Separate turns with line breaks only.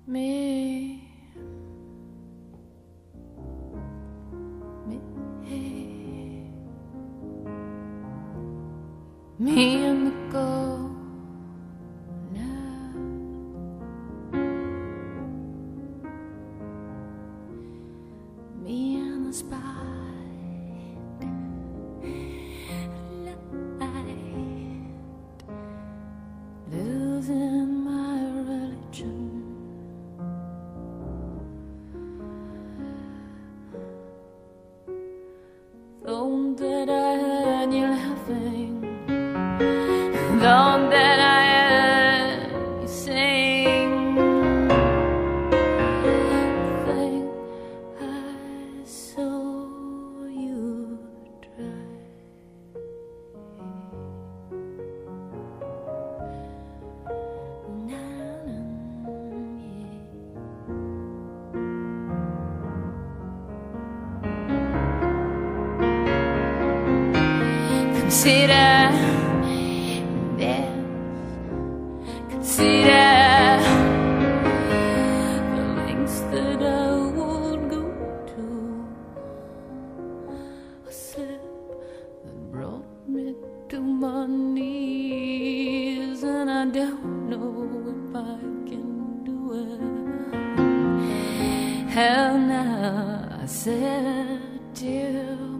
me, me and the gold now. Me and the spotlight, losing my religion. Thought that I had you laughing, thought that I had you sing. Think I saw you try. Consider this, consider the lengths that I would go to. A slip that brought me to my knees, and I don't know if I can do it. Hell, now I said you.